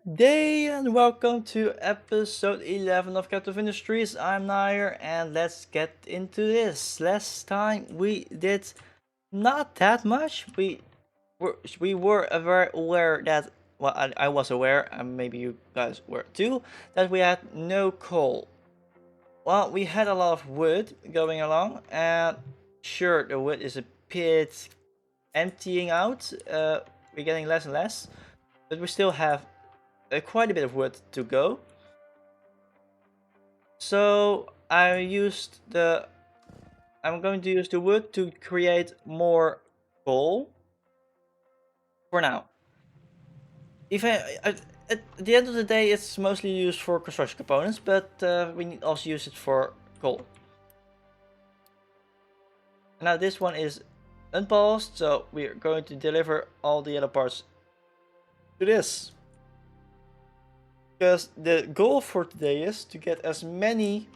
Good day and welcome to episode 11 of Captive Industries. I'm Nair and let's get into this. Last time we did not that much. We were very aware that, well, I was aware, and maybe you guys were too, that we had no coal. Well, we had a lot of wood going along, and sure, the wood is a bit emptying out. We're getting less and less, but we still have quite a bit of wood to go. So I'm going to use the wood to create more coal for now. At the end of the day, it's mostly used for construction components, but we need also use it for coal. Now this one is unpaused, so we're going to deliver all the other parts to this. Because the goal for today is to get as many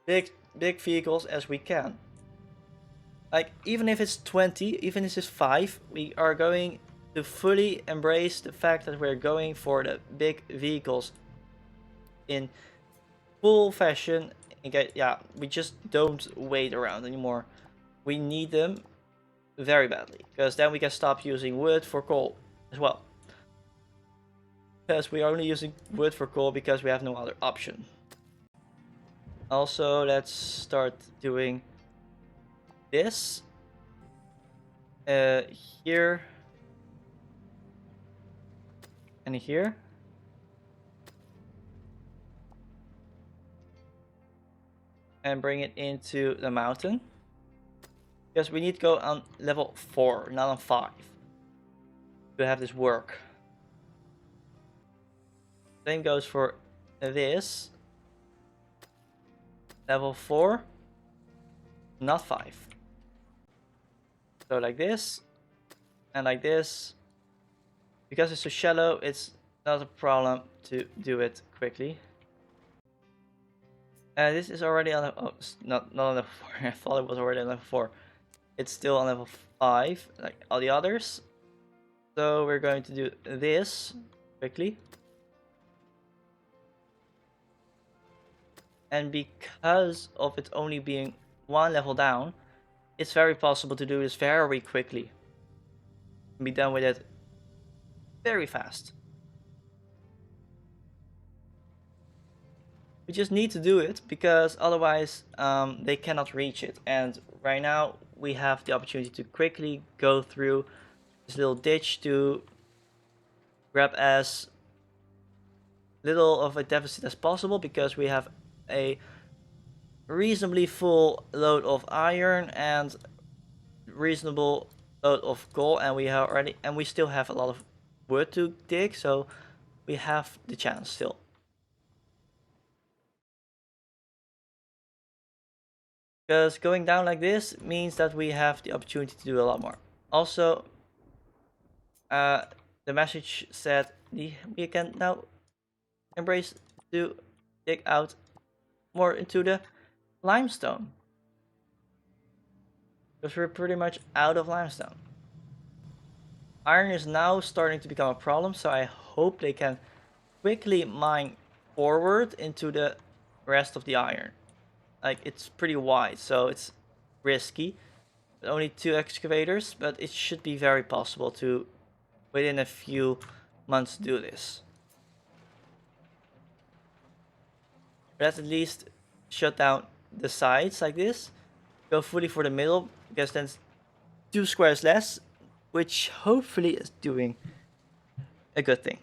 big vehicles as we can. Like, even if it's 20, even if it's 5, we are going to fully embrace the fact that we're going for the big vehicles in full fashion. Yeah, we just don't wait around anymore. We need them very badly, because then we can stop using wood for coal as well. Because we are only using wood for coal because we have no other option. Also, let's start doing this here and here. And bring it into the mountain. Because we need to go on level 4, not on 5. To have this work. Same goes for this. Level 4, not 5. So like this, and like this. Because it's so shallow, it's not a problem to do it quickly. This is already on level, not on level 4. I thought it was already on level 4. It's still on level 5, like all the others. So we're going to do this quickly. And because of it only being 1 level down, it's very possible to do this very quickly. And be done with it very fast. We just need to do it because otherwise they cannot reach it. And right now we have the opportunity to quickly go through this little ditch to grab as little of a deficit as possible, because we have a reasonably full load of iron and reasonable load of coal, and we still have a lot of wood to dig, so we have the chance still. Because going down like this means that we have the opportunity to do a lot more. Also, the message said we can now embrace to dig out more into the limestone. Because we're pretty much out of limestone. Iron is now starting to become a problem, so I hope they can quickly mine forward into the rest of the iron. Like, it's pretty wide, so it's risky. Only 2 excavators, but it should be very possible to, within a few months, do this. Let's at least shut down the sides like this. Go fully for the middle, because then it's 2 squares less, which hopefully is doing a good thing.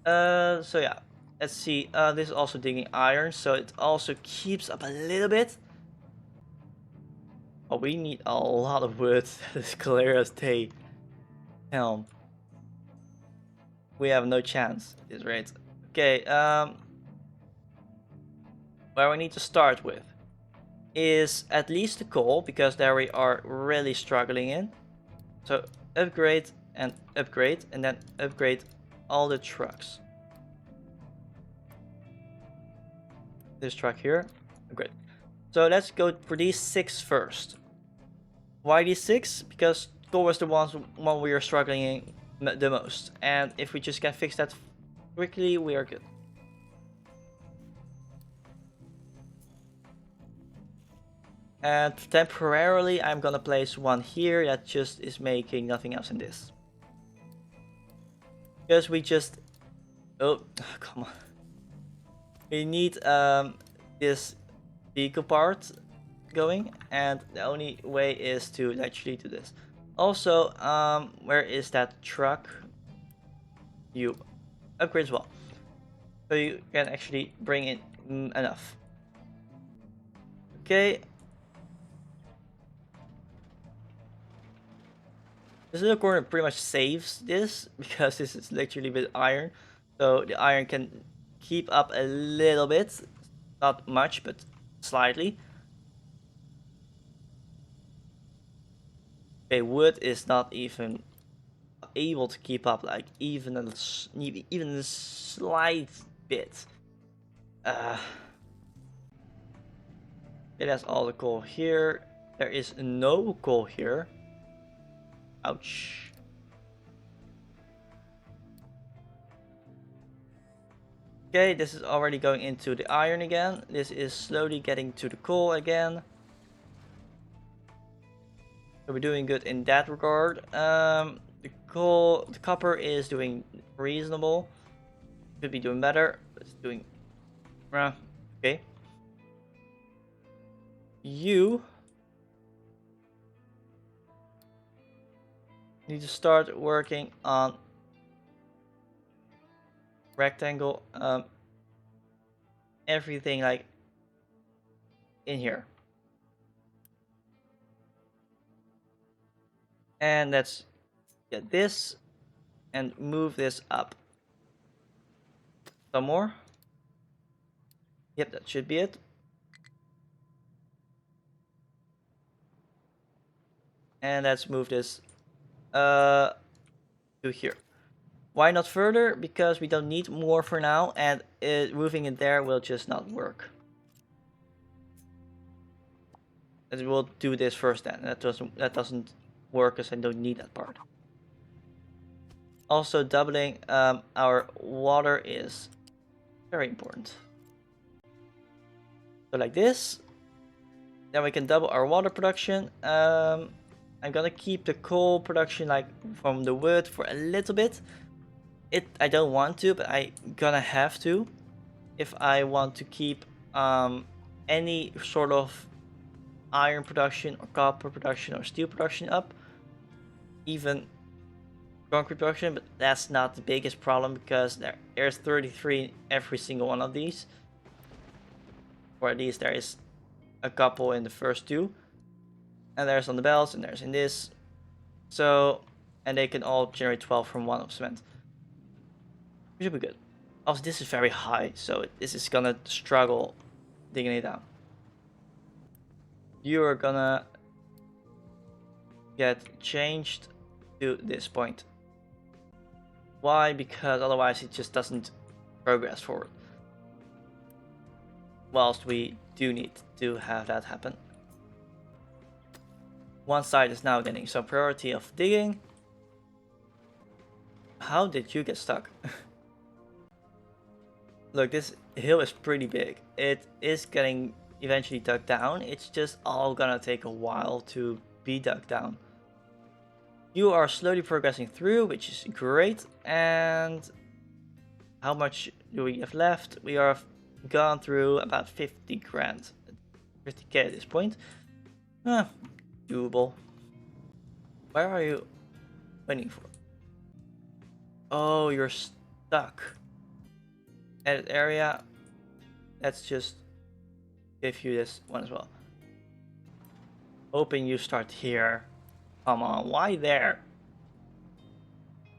So yeah, let's see. This is also digging iron, so it also keeps up a little bit. Oh, we need a lot of wood. That is clear as day. Hell, we have no chance at this rate. Okay, where we need to start with is at least the coal, because there we are really struggling in. So upgrade, and then upgrade all the trucks. This truck here, great. So let's go for these 6 first. Why these 6? Because coal was the one we are struggling the most. And if we just can fix that quickly, we are good. And temporarily, I'm gonna place one here that just is making nothing else in this. Because we just... Oh, come on. We need this vehicle part going, and the only way is to actually do this. Also, where is that truck? You upgrade as well. So you can actually bring in enough. Okay. This little corner pretty much saves this because this is literally with iron. So the iron can keep up a little bit. Not much, but slightly. Okay, wood is not even able to keep up, like even a slight bit. Okay, that's all the coal here. There is no coal here. Ouch. Okay, this is already going into the iron again. This is slowly getting to the coal again. So we're doing good in that regard. The copper is doing reasonable. Could be doing better, but it's doing okay. You need to start working on rectangle everything like in here. And let's get this and move this up some more. Yep, that should be it. And let's move this to here. Why not further? Because we don't need more for now, and moving it there will just not work. And we'll do this first then. That doesn't work because I don't need that part. Also, doubling our water is very important. So like this. Then we can double our water production. I'm gonna keep the coal production like from the wood for a little bit. I don't want to, but I gonna have to if I want to keep any sort of iron production or copper production or steel production up. Even concrete production, but that's not the biggest problem because there's 33 in every single one of these. Or at least there is a couple in the first two. And there's on the belts and there's in this. So, and they can all generate 12 from one of cement. Which should be good. Also, this is very high, so this is gonna struggle digging it down. You are gonna get changed to this point. Why? Because otherwise it just doesn't progress forward. Whilst we do need to have that happen. One side is now getting some priority of digging. How did you get stuck? Look, this hill is pretty big. It is getting eventually dug down. It's just all gonna take a while to be dug down. You are slowly progressing through, which is great. And how much do we have left? We are gone through about 50 grand. 50k at this point. Doable. Where are you waiting for? Oh, you're stuck. Edit area. Let's just give you this one as well. Hoping you start here. Come on, why there?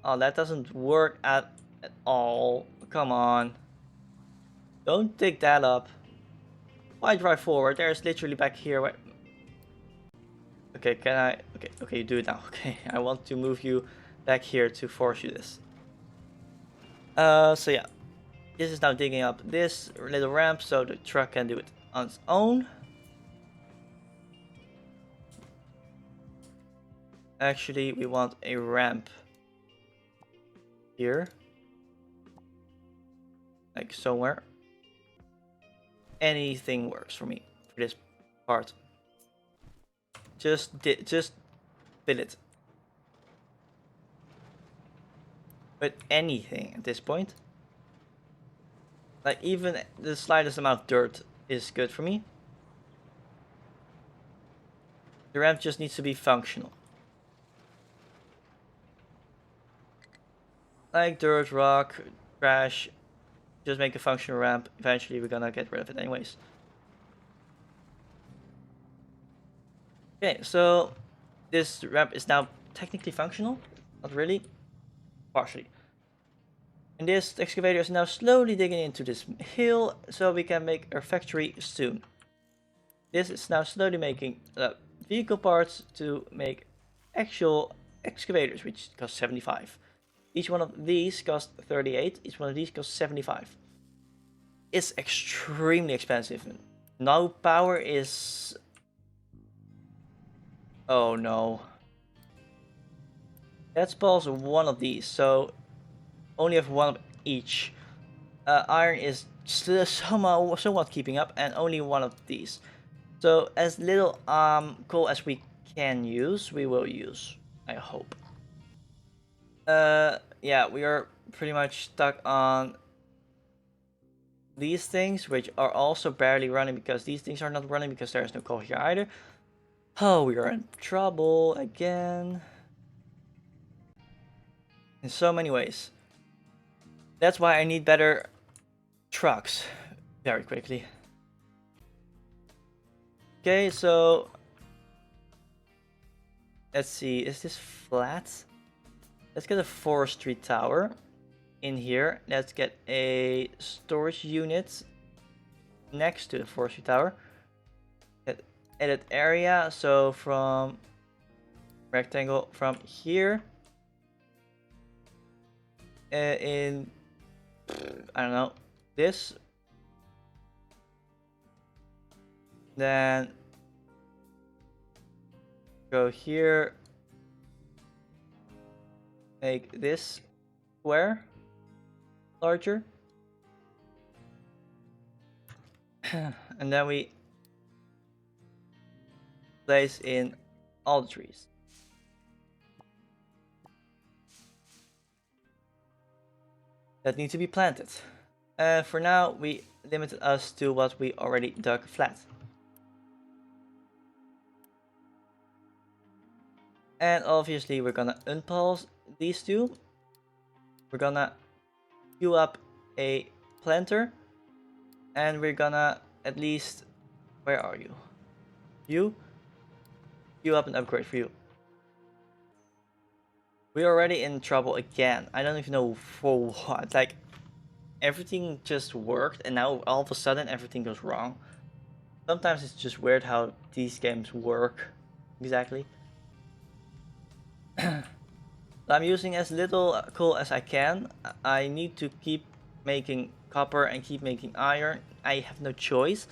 Oh, that doesn't work at all. Come on. Don't dig that up. Why drive forward? There's literally back here. Where... Okay, can I? Okay, you do it now. Okay, I want to move you back here to force you this. So yeah. This is now digging up this little ramp so the truck can do it on its own. Actually, we want a ramp here. Like somewhere. Anything works for me for this part. Just fill it. With anything at this point. Like even the slightest amount of dirt is good for me. The ramp just needs to be functional. Like dirt, rock, trash. Just make a functional ramp. Eventually we're gonna get rid of it anyways. Okay, so this ramp is now technically functional. Not really. Partially. And this excavator is now slowly digging into this hill so we can make our factory soon. This is now slowly making vehicle parts to make actual excavators, which cost 75. Each one of these cost 38, each one of these costs 75. It's extremely expensive. Now power is... Oh no. Let's pause one of these, so only have one of each. Iron is still somewhat keeping up, and only one of these. So as little coal as we can use, we will use. I hope. Yeah, we are pretty much stuck on these things, which are also barely running because these things are not running because there is no coal here either. Oh, we are in trouble again. In so many ways. That's why I need better trucks very quickly. Okay, so let's see, is this flat? Let's get a forestry tower in here. Let's get a storage unit next to the forestry tower. Edit area, so from rectangle from here in, I don't know, this, then go here, make this square larger, and then we place in all the trees. That need to be planted. For now, we limited us to what we already dug flat. And obviously we're gonna unpause these two. We're gonna queue up a planter. And we're gonna at least... Where are you? You? Queue up an upgrade for you. We're already in trouble again. I don't even know for what. Like, everything just worked and now all of a sudden everything goes wrong. Sometimes it's just weird how these games work exactly. I'm using as little coal as I can. I need to keep making copper and keep making iron. I have no choice.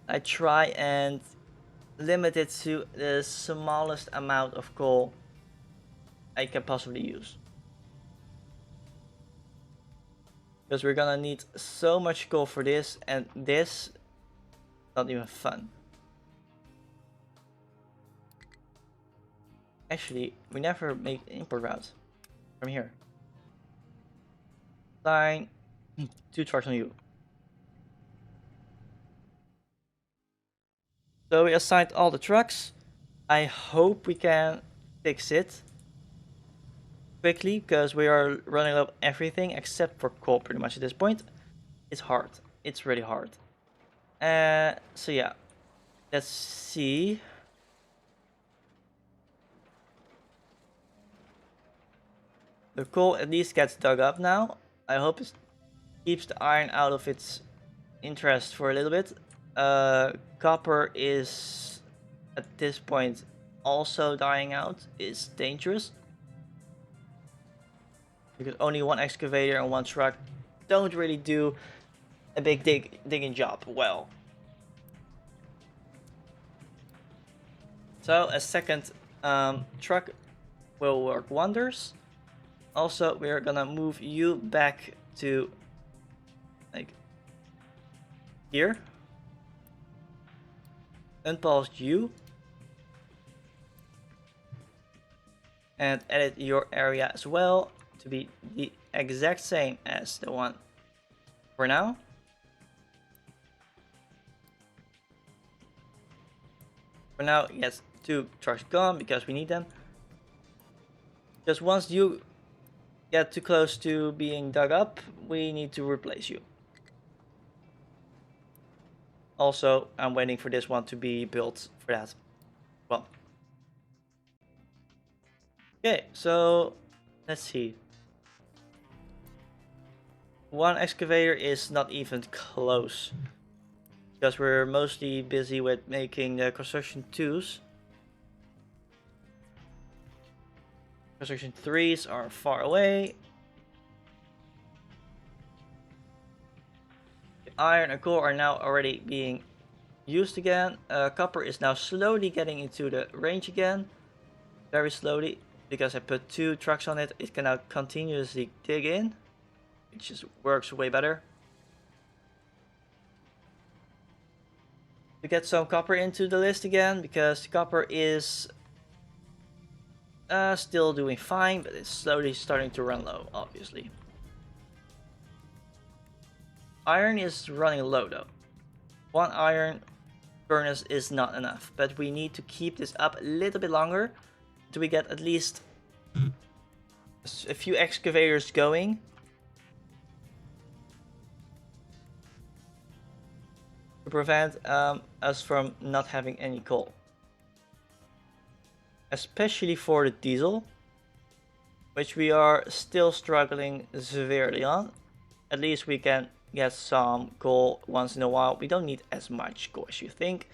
I try and limit it to the smallest amount of coal I can possibly use. Because we're gonna need so much coal for this, and this not even fun. Actually, we never make import routes from here. Line 2 trucks on you. So we assigned all the trucks. I hope we can fix it quickly because we are running out of everything except for coal pretty much at this point. It's hard. It's really hard. So yeah, let's see. The coal at least gets dug up now. I hope it keeps the iron out of its interest for a little bit. Copper is at this point also dying out. It's dangerous because only one excavator and one truck don't really do a big digging job well. So a second truck will work wonders. Also, we're gonna move you back to like here. Unpause you. And edit your area as well to be the exact same as the one for now. For now, yes, 2 trucks gone because we need them. Just once you get too close to being dug up, we need to replace you. Also, I'm waiting for this one to be built for that. Well. Okay, so let's see. One excavator is not even close because we're mostly busy with making the construction 2s. Construction 3s are far away. The iron and coal are now already being used again. Copper is now slowly getting into the range again. Very slowly, because I put 2 trucks on it. It can now continuously dig in. It just works way better. To get some copper into the list again, because copper is still doing fine, but it's slowly starting to run low, obviously. Iron is running low though. 1 iron furnace is not enough, but we need to keep this up a little bit longer until we get at least a few excavators going. To prevent us from not having any coal. Especially for the diesel, which we are still struggling severely on. At least we can get some coal once in a while. We don't need as much coal as you think,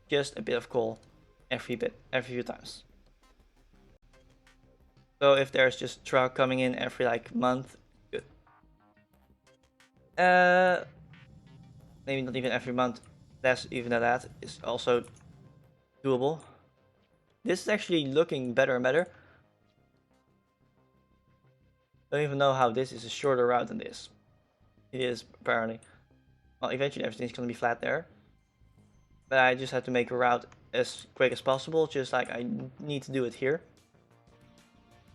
just a bit of coal every few times. So if there's just truck coming in every like month, good. Maybe not even every month, less even than that is also doable. This is actually looking better and better. Don't even know how this is a shorter route than this. It is, apparently. Well, eventually everything's gonna be flat there. But I just had to make a route as quick as possible, just like I need to do it here.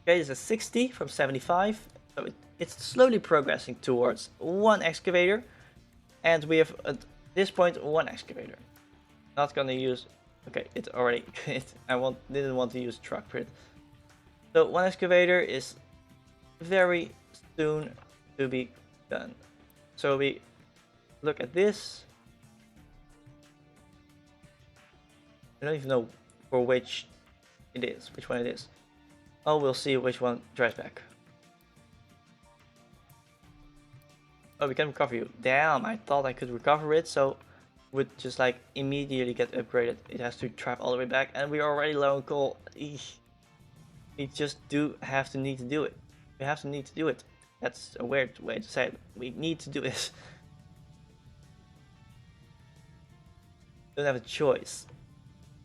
Okay, this is 60 from 75. So it's slowly progressing towards 1 excavator. And we have, at this point, 1 excavator. Not gonna use... Okay, it's already... didn't want to use truck for it. So 1 excavator is very soon to be done. So we look at this. I don't even know for which one it is. Oh, we'll see which one drives back. Oh, we can recover you. Damn, I thought I could recover it, so it would just like immediately get upgraded. It has to travel all the way back, and we're already low on coal. Eesh. We just need to do it. We have to need to do it. That's a weird way to say it. We need to do this. Don't have a choice.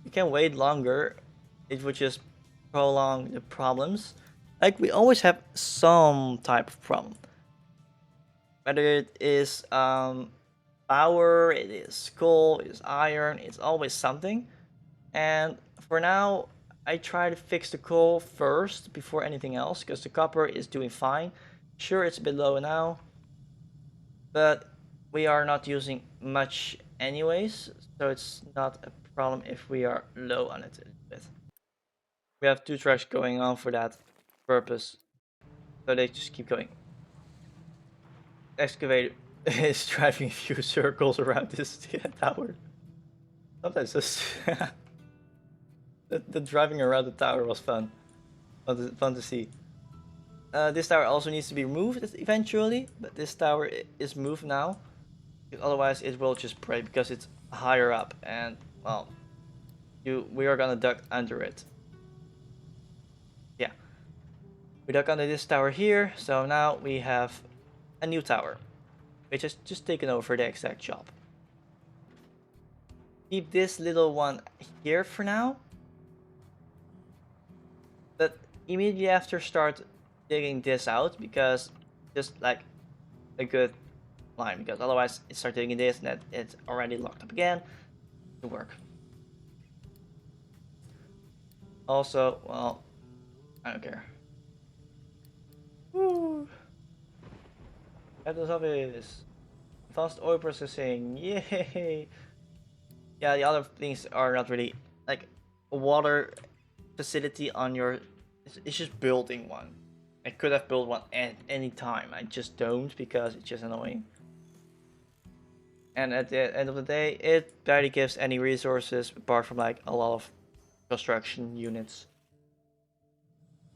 We can wait longer. It would just prolong the problems. Like, we always have some type of problem. Whether it is power, it is coal, it is iron, it's always something. And for now, I try to fix the coal first before anything else, because the copper is doing fine. Sure, it's a bit low now, but we are not using much anyways, so it's not a problem if we are low on it a little bit. We have 2 trucks going on for that purpose, so they just keep going. Excavator is driving a few circles around this tower. Sometimes just the driving around the tower was fun. Fun to see. This tower also needs to be removed eventually, but this tower is moved now. Otherwise it will just break because it's higher up, and well, we are gonna duck under it. Yeah. We duck under this tower here, so now we have a new tower, which has just taken over the exact job. Keep this little one here for now. But immediately after start digging this out, because just like a good line, because otherwise it starts digging this and that it's already locked up again to work. Also, well, I don't care. Woo! At the office. Fast oil processing, yay! Yeah, the other things are not really like a water facility on your. It's just building one. I could have built one at any time. I just don't because it's just annoying. And at the end of the day, it barely gives any resources apart from like a lot of construction units,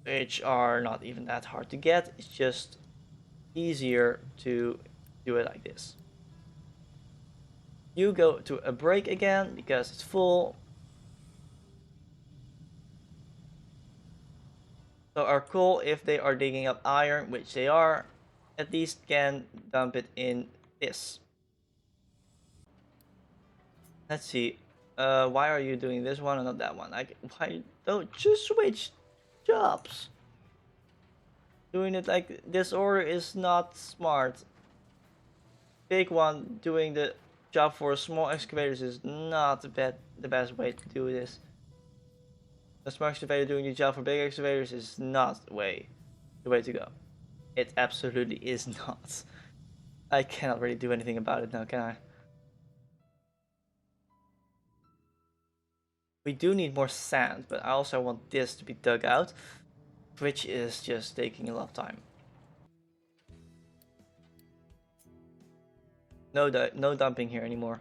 which are not even that hard to get. It's just easier to do it like this. You go to a break again because it's full. So our coal, if they are digging up iron, which they are, at least can dump it in this. Let's see. Why are you doing this one and not that one? Like, why don't just switch jobs? Doing it like this order is not smart. Big one doing the job for small excavators is not the best way to do this. A small excavator doing the job for big excavators is not the way to go. It absolutely is not. I cannot really do anything about it now, can I? We do need more sand, but I also want this to be dug out, which is just taking a lot of time. No dumping here anymore.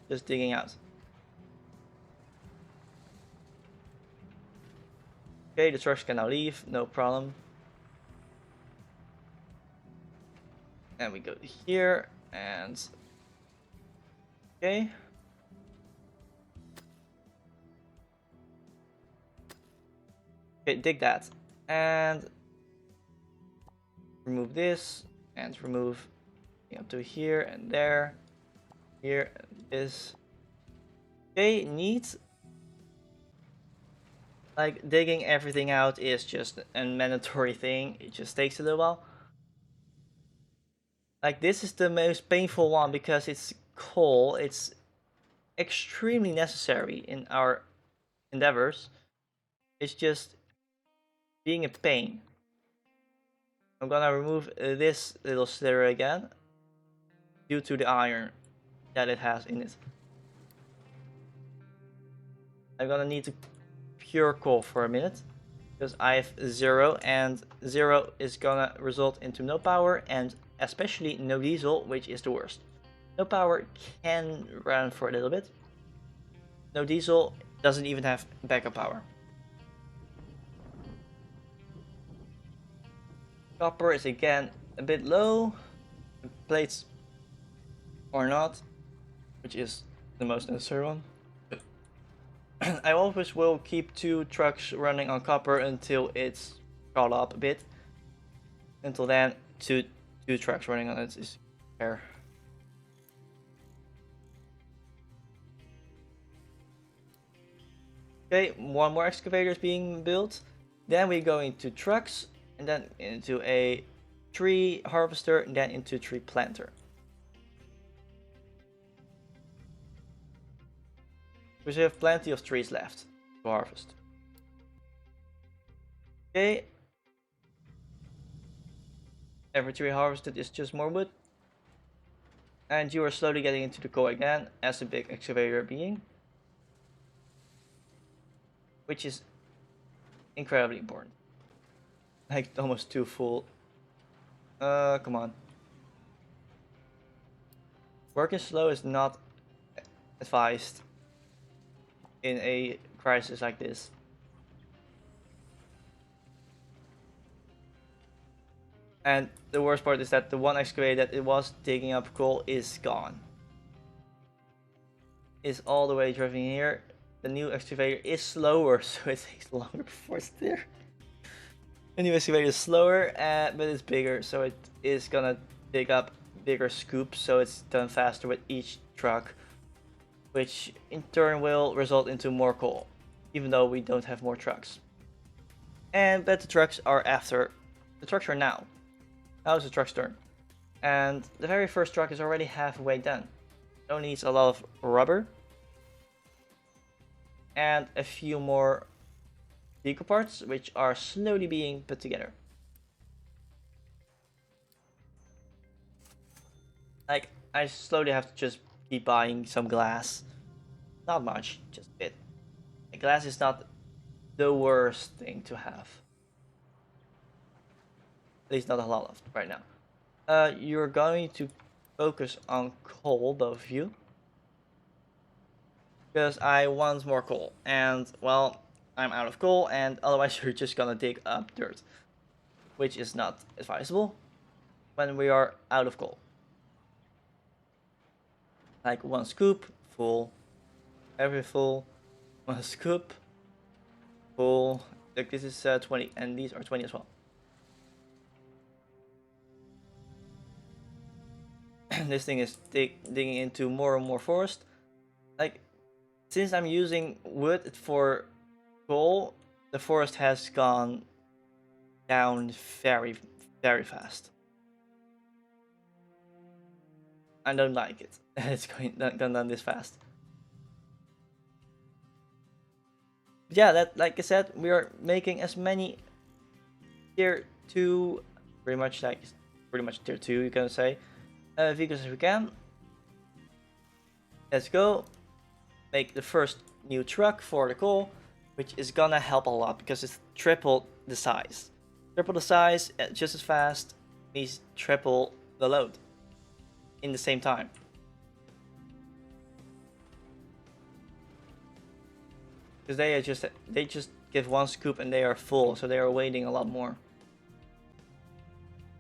Just digging out. Okay, the trucks can now leave, no problem. And we go to here, and... Okay. Okay, dig that. And... remove this, and remove up to here, and there. Here, and this. Okay, neat. Like, digging everything out is just a mandatory thing. It just takes a little while. Like, this is the most painful one because it's coal. It's extremely necessary in our endeavors. It's just being a pain. I'm gonna remove this little slither again due to the iron that it has in it. I'm gonna need to pure coal for a minute because I have 0 and 0 is gonna result into no power and especially no diesel, which is the worst. No power can run for a little bit. No diesel doesn't even have backup power. Copper is again a bit low. Plates or not, which is the most necessary one. I always will keep 2 trucks running on copper until it's caught up a bit. Until then, two trucks running on it is fair. Okay, 1 more excavator is being built. Then we go into trucks, and then into a tree harvester, and then into tree planter. We have plenty of trees left to harvest. Okay. Every tree harvested is just more wood. And you are slowly getting into the coal again as a big excavator being. Which is incredibly important. Like almost too full. Come on. Working slow is not advised in a crisis like this. And the worst part is that the 1 excavator that it was digging up coal is gone. It's all the way driving here. The new excavator is slower, so it takes longer before it's there. The new excavator is slower, but it's bigger, so it is gonna dig up bigger scoops, so it's done faster with each truck, which in turn will result into more coal, even though we don't have more trucks. but the trucks are after. The trucks are now. Now it's the truck's turn. And the very first truck is already halfway done. It only needs a lot of rubber. And a few more vehicle parts, which are slowly being put together. Like, I slowly have to just keep buying some glass. Not much, just a bit. Glass is not the worst thing to have. At least not a lot of right now. You're going to focus on coal, both of you. Because I want more coal. And, well, I'm out of coal, and otherwise you're just gonna dig up dirt. Which is not advisable when we are out of coal. Like 1 scoop, full. Every full. 1 scoop, full. Like this is 20, and these are 20 as well. This thing is digging into more and more forest. Like, since I'm using wood for coal, the forest has gone down very, very fast. I don't like it. It's gone down this fast. But yeah, that, like I said, we are making as many tier 2, pretty much tier 2, you can say, vehicles as we can. Let's go. Make the first new truck for the coal, which is gonna help a lot because it's triple the size. Triple the size, just as fast, means triple the load in the same time. Because they just give 1 scoop and they are full, so they are waiting a lot more.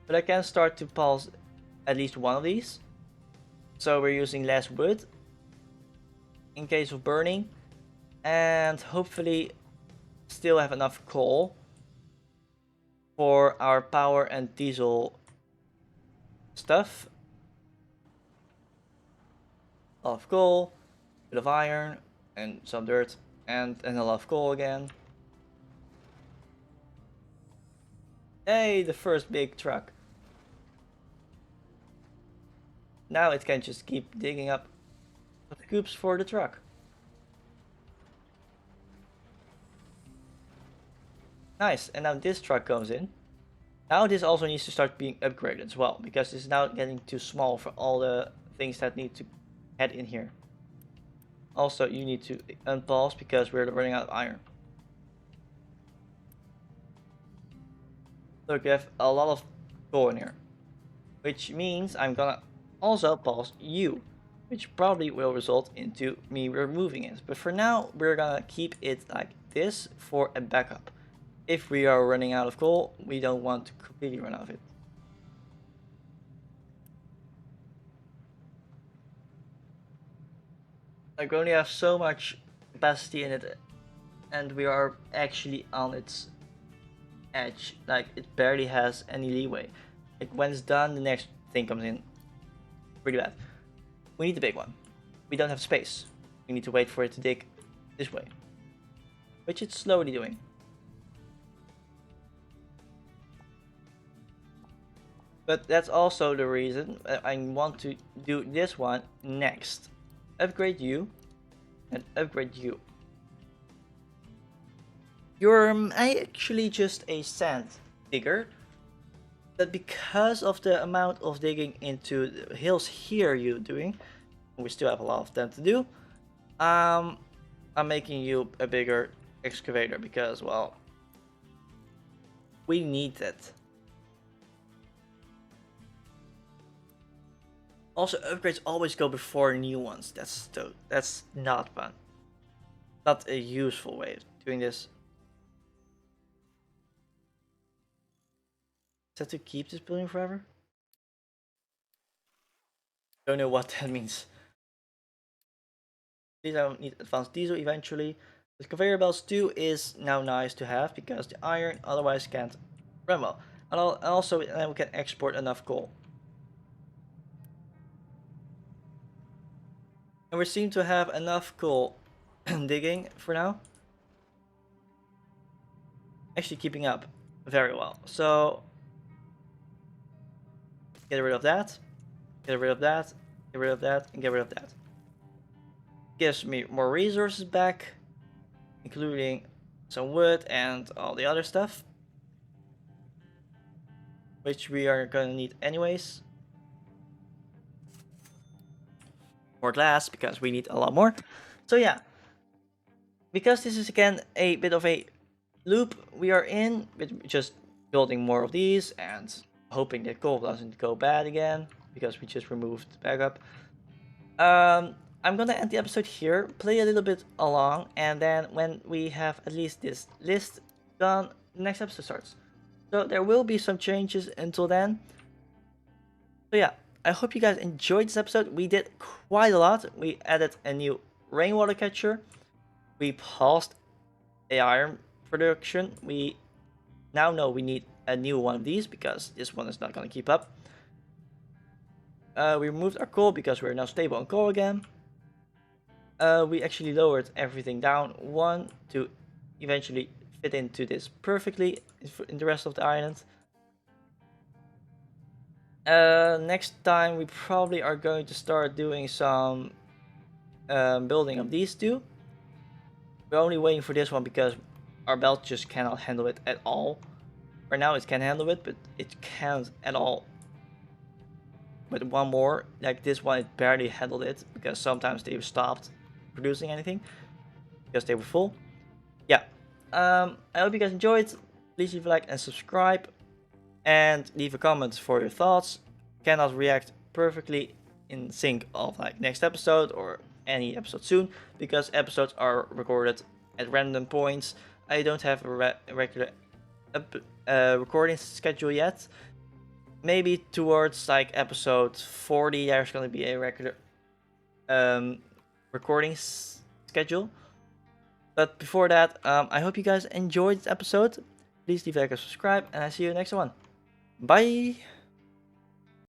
But I can start to pulse at least one of these. So we're using less wood in case of burning, and hopefully still have enough coal for our power and diesel stuff. A lot of coal, a bit of iron, and some dirt, and a lot of coal again. Hey, the first big truck. Now it can just keep digging up scoops for the truck. Nice, and now this truck comes in. Now this also needs to start being upgraded as well, because it's now getting too small for all the things that need to head in here. Also, you need to unpause because we're running out of iron. Look, we have a lot of coal in here, which means I'm gonna also pause you, which probably will result into me removing it. But for now, we're gonna keep it like this for a backup. If we are running out of coal, we don't want to completely run out of it. Like, we only have so much capacity in it, and we are actually on its edge. Like, it barely has any leeway. Like, when it's done, the next thing comes in. Pretty bad. We need the big one. We don't have space. We need to wait for it to dig this way, which it's slowly doing. But that's also the reason I want to do this one next. Upgrade you, and upgrade you. You're actually just a sand digger, but because of the amount of digging into the hills here you're doing, we still have a lot of them to do, I'm making you a bigger excavator because, well, we need that. Also, upgrades always go before new ones. That's not fun. Not a useful way of doing this. Is that to keep this building forever? Don't know what that means. These I need advanced diesel eventually. The conveyor belts too is now nice to have because the iron otherwise can't run well. And also we can export enough coal. And we seem to have enough coal digging for now. actually keeping up very well. So get rid of that, get rid of that, get rid of that, and get rid of that. Gives me more resources back, including some wood and all the other stuff, which we are gonna need anyways. More glass, because we need a lot more. So yeah, because this is again a bit of a loop we are in, with just building more of these and hoping that coal doesn't go bad again, because we just removed backup. I'm gonna end the episode here, play a little bit along, and then when we have at least this list done, the next episode starts. So there will be some changes until then. So yeah, I hope you guys enjoyed this episode. We did quite a lot. We added a new rainwater catcher. We paused a iron production. We now know we need a new one of these because this one is not gonna keep up. We removed our coal because we're now stable on coal again. We actually lowered everything down one to eventually fit into this perfectly in the rest of the island. Next time we probably are going to start doing some building of these two. We're only waiting for this one because our belt just cannot handle it at all. Right now it can handle it, but it can't at all. But one more, like this one, it barely handled it because sometimes they stopped producing anything because they were full. Yeah, I hope you guys enjoyed. Please leave a like and subscribe, and leave a comment for your thoughts. Cannot react perfectly in sync of like next episode or any episode soon because episodes are recorded at random points. I don't have a regular recording schedule yet. Maybe towards like episode 40 there's going to be a regular recording schedule. But before that, I hope you guys enjoyed this episode. Please leave a like and subscribe, and I see you in the next one. Bye!